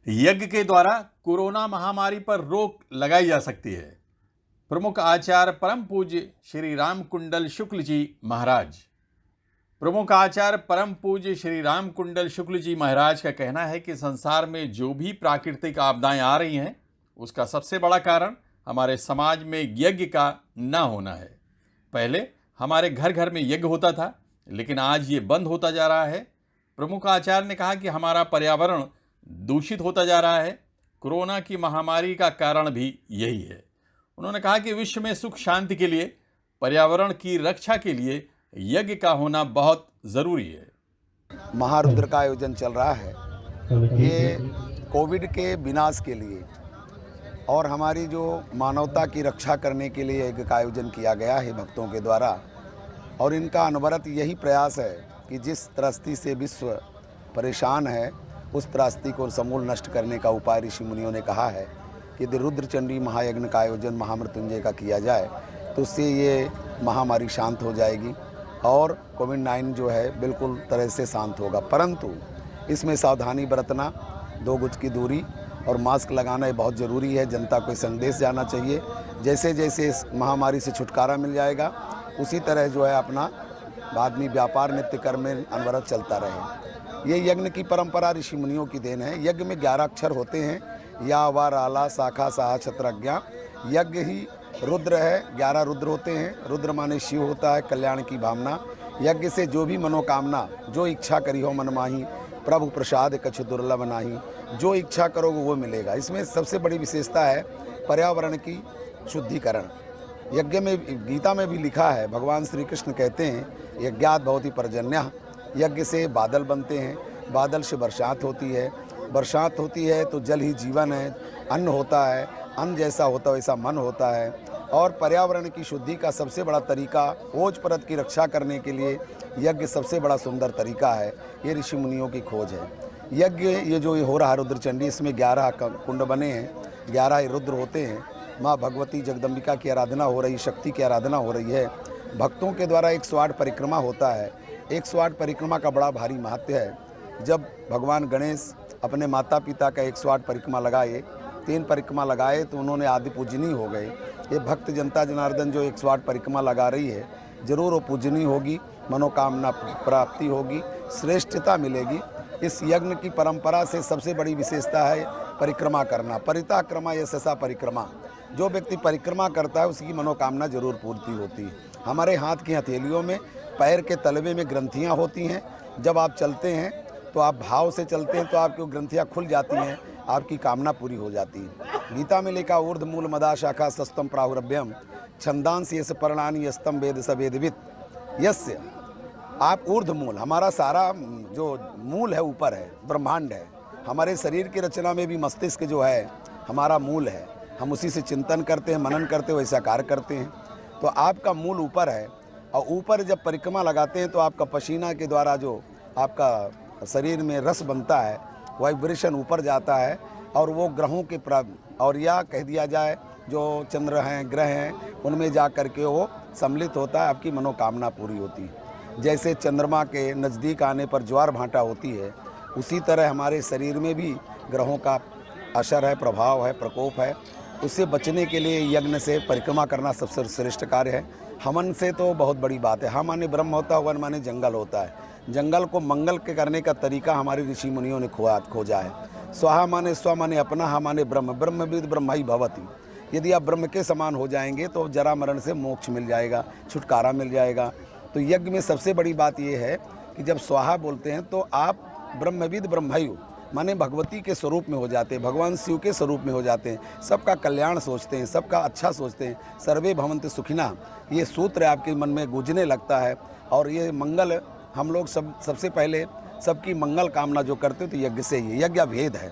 यज्ञ के द्वारा कोरोना महामारी पर रोक लगाई जा सकती है। प्रमुख आचार्य परम पूज्य श्री राम कुंडल शुक्ल जी महाराज। प्रमुख आचार्य परम पूज्य श्री राम कुंडल शुक्ल जी महाराज का कहना है कि संसार में जो भी प्राकृतिक आपदाएं आ रही हैं, उसका सबसे बड़ा कारण हमारे समाज में यज्ञ का न होना है। पहले हमारे घर घर में यज्ञ होता था, लेकिन आज ये बंद होता जा रहा है। प्रमुख आचार्य ने कहा कि हमारा पर्यावरण दूषित होता जा रहा है। कोरोना की महामारी का कारण भी यही है। उन्होंने कहा कि विश्व में सुख शांति के लिए, पर्यावरण की रक्षा के लिए यज्ञ का होना बहुत ज़रूरी है। महारुद्र का आयोजन चल रहा है, ये कोविड के विनाश के लिए और हमारी जो मानवता की रक्षा करने के लिए यज्ञ का आयोजन किया गया है भक्तों के द्वारा। और इनका अनवरत यही प्रयास है कि जिस त्रस्ती से विश्व परेशान है, उस त्रासदी को समूल नष्ट करने का उपाय ऋषि मुनियों ने कहा है कि यदि रुद्रचंडी महायज्ञ का आयोजन महामृत्युंजय का किया जाए तो उससे ये महामारी शांत हो जाएगी और कोविड-19 जो है बिल्कुल तरह से शांत होगा। परंतु इसमें सावधानी बरतना, 2 गज की दूरी और मास्क लगाना ये बहुत ज़रूरी है। जनता को संदेश जाना चाहिए, जैसे जैसे इस महामारी से छुटकारा मिल जाएगा उसी तरह जो है अपना आदमी व्यापार नित्य कर्म में अनवरत चलता रहे। ये यज्ञ की परंपरा ऋषि मुनियों की देन है। यज्ञ में 11 अक्षर होते हैं, या वा राला शाखा साहा छत्रज्ञा। यज्ञ ही रुद्र है, 11 रुद्र होते हैं। रुद्र माने शिव होता है, कल्याण की भावना। यज्ञ से जो भी मनोकामना, जो इच्छा करी हो मन माही, प्रभु प्रसाद कछु दुर्लभ नाही। जो इच्छा करोगे वो मिलेगा। इसमें सबसे बड़ी विशेषता है पर्यावरण की शुद्धिकरण। यज्ञ में गीता में भी लिखा है, भगवान श्री कृष्ण कहते हैं यज्ञात भवति पर्जन्यः। यज्ञ से बादल बनते हैं, बादल से बरसात होती है, बरसात होती है तो जल ही जीवन है। अन्न होता है, अन्न जैसा होता है वैसा मन होता है। और पर्यावरण की शुद्धि का सबसे बड़ा तरीका, ओज परत की रक्षा करने के लिए यज्ञ सबसे बड़ा सुंदर तरीका है। ये ऋषि मुनियों की खोज है। यज्ञ ये जो हो रहा है रुद्रचंडी, इसमें 11 कुंड बने हैं, 11 रुद्र होते हैं। माँ भगवती जगदम्बिका की आराधना हो रही, शक्ति की आराधना हो रही है। भक्तों के द्वारा 108 परिक्रमा होता है। 108 परिक्रमा का बड़ा भारी महत्व है। जब भगवान गणेश अपने माता पिता का 108 परिक्रमा लगाए, 3 परिक्रमा लगाए तो उन्होंने आदि पूजनीय हो गए। ये भक्त जनता जनार्दन जो 108 परिक्रमा लगा रही है, जरूर वो पूजनीय होगी, मनोकामना प्राप्ति होगी, श्रेष्ठता मिलेगी। इस यज्ञ की परंपरा से सबसे बड़ी विशेषता है परिक्रमा करना। परिताक्रमा यशसा परिक्रमा। जो व्यक्ति परिक्रमा करता है उसकी मनोकामना जरूर पूर्ति होती है। हमारे हाथ की हथेलियों में, पैर के तलवे में ग्रंथियाँ होती हैं। जब आप चलते हैं तो आप भाव से चलते हैं तो आपकी ग्रंथियाँ खुल जाती हैं, आपकी कामना पूरी हो जाती है। गीता में लिखा ऊर्ध मूल मदा शाखा सस्तम प्राहुरभ्यम छंदांस यस पर्णानि यस्तम वेद सवेदवित। यस्य आप ऊर्ध मूल, हमारा सारा जो मूल है ऊपर है, ब्रह्मांड है। हमारे शरीर की रचना में भी मस्तिष्क जो है हमारा मूल है। हम उसी से चिंतन करते हैं, मनन करते हैं, वैसा कार्य करते हैं। तो आपका मूल ऊपर है और ऊपर जब परिक्रमा लगाते हैं तो आपका पसीना के द्वारा जो आपका शरीर में रस बनता है, वाइब्रेशन ऊपर जाता है और वो ग्रहों के और या कह दिया जाए जो चंद्र हैं, ग्रह हैं, उनमें जा कर के वो सम्मिलित होता है, आपकी मनोकामना पूरी होती है। जैसे चंद्रमा के नज़दीक आने पर ज्वार भाटा होती है, उसी तरह हमारे शरीर में भी ग्रहों का असर है, प्रभाव है, प्रकोप है। उससे बचने के लिए यज्ञ से परिक्रमा करना सबसे श्रेष्ठ कार्य है। हवन से तो बहुत बड़ी बात है। हम माने ब्रह्म होता है, वन माने जंगल होता है। जंगल को मंगल के करने का तरीका हमारे ऋषि मुनियों ने खोजा है। स्वाहा माने स्व माने अपना, हा माने ब्रह्म, ब्रह्मविद ब्रह्म भवति। यदि आप ब्रह्म के समान हो जाएंगे तो जरा मरण से मोक्ष मिल जाएगा, छुटकारा मिल जाएगा। तो यज्ञ में सबसे बड़ी बात यह है कि जब स्वाहा बोलते हैं तो आप ब्रह्मविद ब्रह्मयु माने भगवती के स्वरूप में हो जाते हैं, भगवान शिव के स्वरूप में हो जाते हैं। सबका कल्याण सोचते हैं, सबका अच्छा सोचते हैं। सर्वे भवन्तु सुखिनः, ये सूत्र आपके मन में गूंजने लगता है। और ये मंगल हम लोग सबसे पहले सबकी मंगल कामना जो करते हैं तो यज्ञ से ही। यज्ञ भेद है।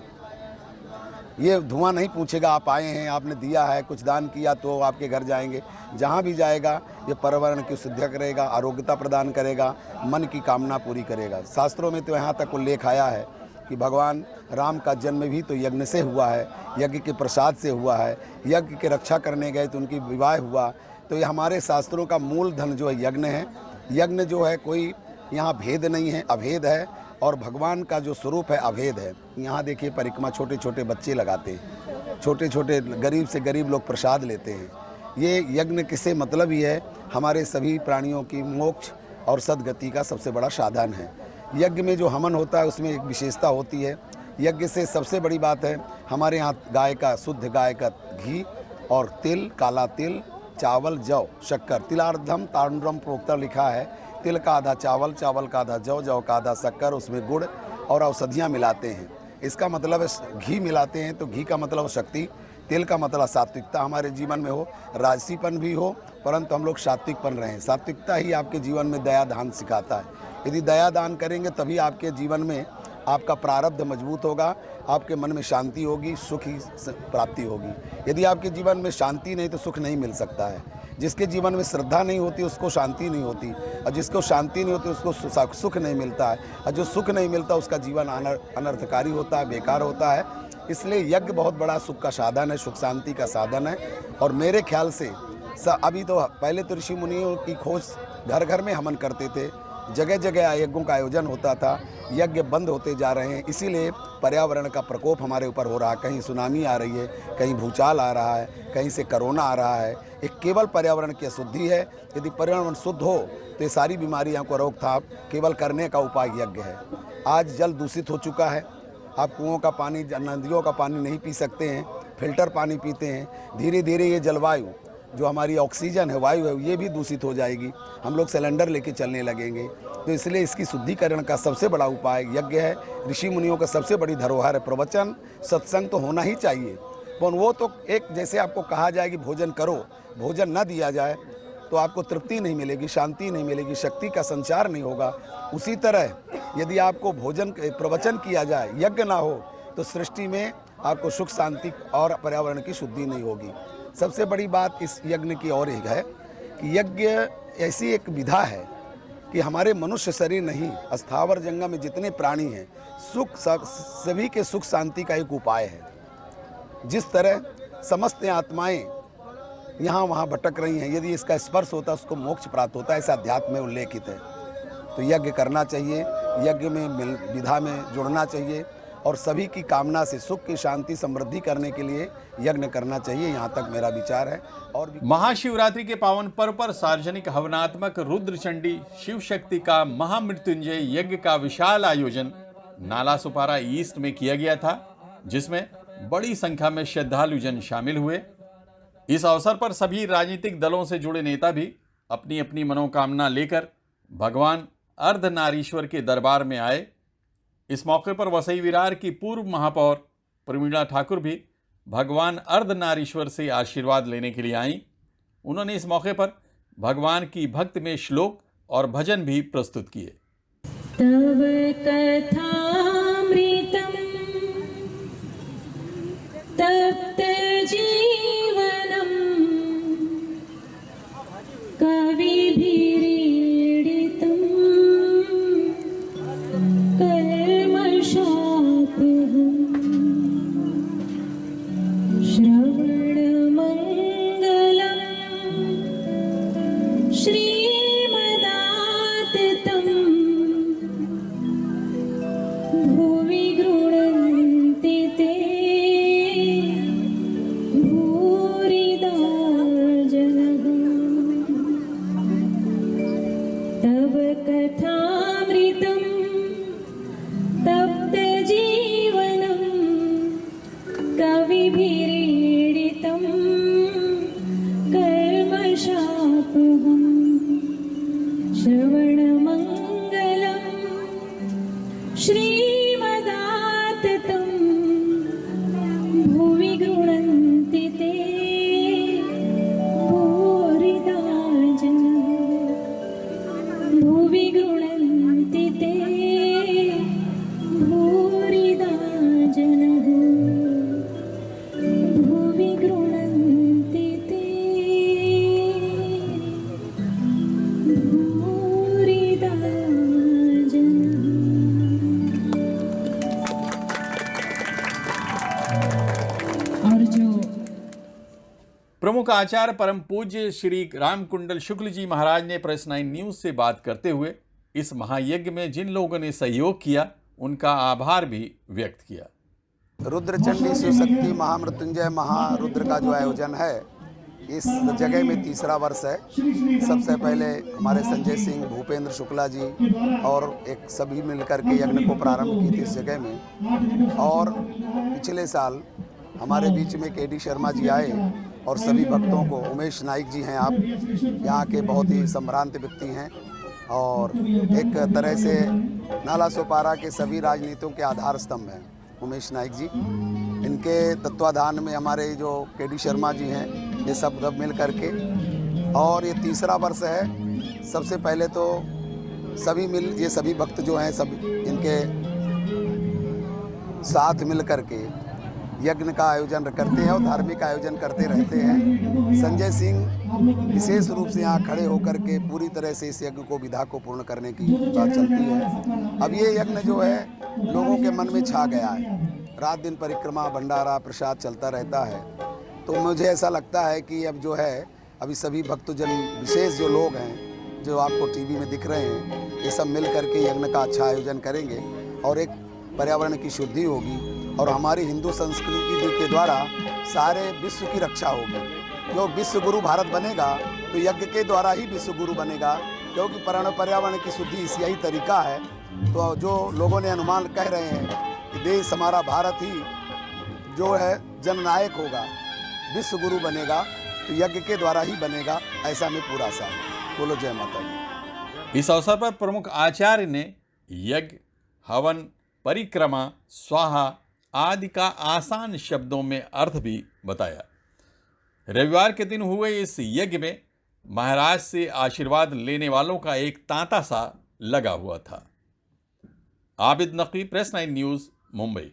ये धुआं नहीं पूछेगा आप आए हैं, आपने दिया है, कुछ दान किया तो आपके घर जाएंगे। जहाँ भी जाएगा ये पर्यावरण की शुद्धि करेगा, आरोग्यता प्रदान करेगा, मन की कामना पूरी करेगा। शास्त्रों में तो यहाँ तक उल्लेख आया है कि भगवान राम का जन्म भी तो यज्ञ से हुआ है, यज्ञ के प्रसाद से हुआ है। यज्ञ की रक्षा करने गए तो उनकी विवाह हुआ। तो ये हमारे शास्त्रों का मूल धन जो है यज्ञ है। यज्ञ जो है कोई यहाँ भेद नहीं है, अभेद है। और भगवान का जो स्वरूप है अभेद है। यहाँ देखिए परिक्रमा छोटे छोटे बच्चे लगाते हैं, छोटे छोटे गरीब से गरीब लोग प्रसाद लेते हैं। ये यज्ञ किससे मतलब ही है, हमारे सभी प्राणियों की मोक्ष और सद्गति का सबसे बड़ा साधन है। यज्ञ में जो हवन होता है उसमें एक विशेषता होती है। यज्ञ से सबसे बड़ी बात है, हमारे यहाँ गाय का शुद्ध गाय का घी और तिल, काला तिल, चावल, जौ, शक्कर, तिलार्धम तांड्रम प्रोक्ता लिखा है। तिल का आधा चावल, चावल का आधा जौ, जौ का आधा शक्कर, उसमें गुड़ और औषधियाँ मिलाते हैं। इसका मतलब है घी मिलाते हैं तो घी का मतलब शक्ति, तिल का मतलब सात्विकता हमारे जीवन में हो, राजसीपन भी हो, परंतु हम लोग सात्विकपन रहें। सात्विकता ही आपके जीवन में दया दान सिखाता है। यदि दया दान करेंगे तभी आपके जीवन में आपका प्रारब्ध मजबूत होगा, आपके मन में शांति होगी, सुख ही प्राप्ति होगी। यदि आपके जीवन में शांति नहीं तो सुख नहीं मिल सकता है। जिसके जीवन में श्रद्धा नहीं होती उसको शांति नहीं होती, और जिसको शांति नहीं होती उसको सुख नहीं मिलता है, और जो सुख नहीं मिलता उसका जीवन अनर्थकारी होता है, बेकार होता है। इसलिए यज्ञ बहुत बड़ा सुख का साधन है, सुख शांति का साधन है। और मेरे ख्याल से अभी तो पहले तो ऋषि मुनियों की खोज घर घर में हवन करते थे, जगह जगह यज्ञों का आयोजन होता था। यज्ञ बंद होते जा रहे हैं, इसीलिए पर्यावरण का प्रकोप हमारे ऊपर हो रहा है। कहीं सुनामी आ रही है, कहीं भूचाल आ रहा है, कहीं से कोरोना आ रहा है। एक केवल पर्यावरण की अशुद्धि है। यदि पर्यावरण शुद्ध हो तो ये सारी बीमारियों को रोकथाम केवल करने का उपाय यज्ञ है। आज जल दूषित हो चुका है, आप कुओं का पानी, नदियों का पानी नहीं पी सकते हैं, फिल्टर पानी पीते हैं। धीरे धीरे ये जलवायु जो हमारी ऑक्सीजन है, वायु है, ये भी दूषित हो जाएगी। हम लोग सिलेंडर लेके चलने लगेंगे। तो इसलिए इसकी शुद्धिकरण का सबसे बड़ा उपाय यज्ञ है। ऋषि मुनियों का सबसे बड़ी धरोहर है प्रवचन, सत्संग तो होना ही चाहिए। पर वो तो एक, जैसे आपको कहा जाए कि भोजन करो, भोजन न दिया जाए तो आपको तृप्ति नहीं मिलेगी, शांति नहीं मिलेगी, शक्ति का संचार नहीं होगा। उसी तरह यदि आपको भोजन प्रवचन किया जाए, यज्ञ ना हो, तो सृष्टि में आपको सुख शांति और पर्यावरण की शुद्धि नहीं होगी। सबसे बड़ी बात इस यज्ञ की और एक है कि यज्ञ ऐसी एक विधा है कि हमारे मनुष्य शरीर नहीं, स्थावर जंगम में जितने प्राणी हैं, सभी के सुख शांति का एक उपाय है। जिस तरह समस्त आत्माएं यहाँ वहाँ भटक रही हैं, यदि इसका स्पर्श होता है उसको मोक्ष प्राप्त होता है, ऐसा अध्यात्म में उल्लेखित है। तो यज्ञ करना चाहिए, यज्ञ में विधा में जुड़ना चाहिए, और सभी की कामना से सुख की शांति समृद्धि करने के लिए यज्ञ करना चाहिए। यहाँ तक मेरा विचार है। और महाशिवरात्रि के पावन पर्व पर सार्वजनिक हवनात्मक रुद्र चंडी शिव शक्ति का महामृत्युंजय यज्ञ का विशाल आयोजन नाला सुपारा ईस्ट में किया गया था, जिसमें बड़ी संख्या में श्रद्धालु जन शामिल हुए। इस अवसर पर सभी राजनीतिक दलों से जुड़े नेता भी अपनी अपनी मनोकामना लेकर भगवान अर्धनारीश्वर के दरबार में आए। इस मौके पर वसई विरार की पूर्व महापौर प्रमीला ठाकुर भी भगवान अर्धनारीश्वर से आशीर्वाद लेने के लिए आईं। उन्होंने इस मौके पर भगवान की भक्ति में श्लोक और भजन भी प्रस्तुत किए। तव कथामृतं तप्त जीवनं कविभिरीडितं कल्मषापहं श्रवणमङ्गलं श्रीमदाततं भुवि गृह्णन्ति ते भूरिदा जनः। तव कथामृतं तप्त जीवनं कविभिरीडितं कल्मषापहं श्रवणमङ्गलं श्रीमदाततं भुवि गृह्णन्ति ते भूरिदा जनः। भुवि गृह्णन्ति ते भूरिदा जनः। भुवि गृह्णन्ति ते भूरिदा जनः। और जो प्रमुख आचार्य परम पूज्य श्री रामकुंडल शुक्ल जी महाराज ने प्रेस 9 न्यूज से बात करते हुए इस महायज्ञ में जिन लोगों ने सहयोग किया उनका आभार भी व्यक्त किया। रुद्रचंडी शिवशक्ति महामृत्युंजय महारुद्र का जो आयोजन है इस जगह में तीसरा वर्ष है। सबसे पहले हमारे संजय सिंह, भूपेंद्र शुक्ला जी और एक सभी मिलकर के यज्ञ को प्रारंभ की थी इस जगह में। और पिछले साल हमारे बीच में केडी शर्मा जी आए और सभी भक्तों को, उमेश नाइक जी हैं आप, यहाँ के बहुत ही संभ्रांत व्यक्ति हैं और एक तरह से नाला सोपारा के सभी राजनीतियों के आधार स्तंभ हैं उमेश नाइक जी। इनके तत्वाधान में हमारे जो केडी शर्मा जी हैं, ये सब मिल करके, और ये तीसरा वर्ष है। सबसे पहले तो ये सभी भक्त जो हैं सब इनके साथ मिल करके यज्ञ का आयोजन करते हैं और धार्मिक आयोजन करते रहते हैं। संजय सिंह विशेष रूप से यहाँ खड़े होकर के पूरी तरह से इस यज्ञ को विधा को पूर्ण करने की बात चलती है। अब ये यज्ञ जो है लोगों के मन में छा गया है। रात दिन परिक्रमा, भंडारा, प्रसाद चलता रहता है। तो मुझे ऐसा लगता है कि अब जो है अभी सभी भक्तजन, विशेष जो लोग हैं जो आपको टीवी में दिख रहे हैं, ये सब मिल करके यज्ञ का अच्छा आयोजन करेंगे और एक पर्यावरण की शुद्धि होगी और हमारी हिंदू संस्कृति के द्वारा सारे विश्व की रक्षा होगी। जो विश्व गुरु भारत बनेगा तो यज्ञ के द्वारा ही विश्व गुरु बनेगा, क्योंकि पर्यावरण की शुद्धि यही तरीका है। तो जो लोगों ने अनुमान कह रहे हैं कि देश हमारा भारत ही जो है जननायक होगा, विश्व गुरु बनेगा, तो यज्ञ के द्वारा ही बनेगा, ऐसा में पूरा आशा है। बोलो जय माता दी। इस अवसर पर प्रमुख आचार्य ने यज्ञ, हवन, परिक्रमा, स्वाहा आदि का आसान शब्दों में अर्थ भी बताया। रविवार के दिन हुए इस यज्ञ में महाराज से आशीर्वाद लेने वालों का एक तांता सा लगा हुआ था। Abid Naqvi, press 9 news, Mumbai.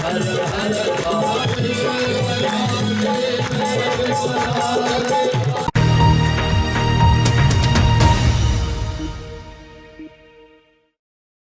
हर हर हर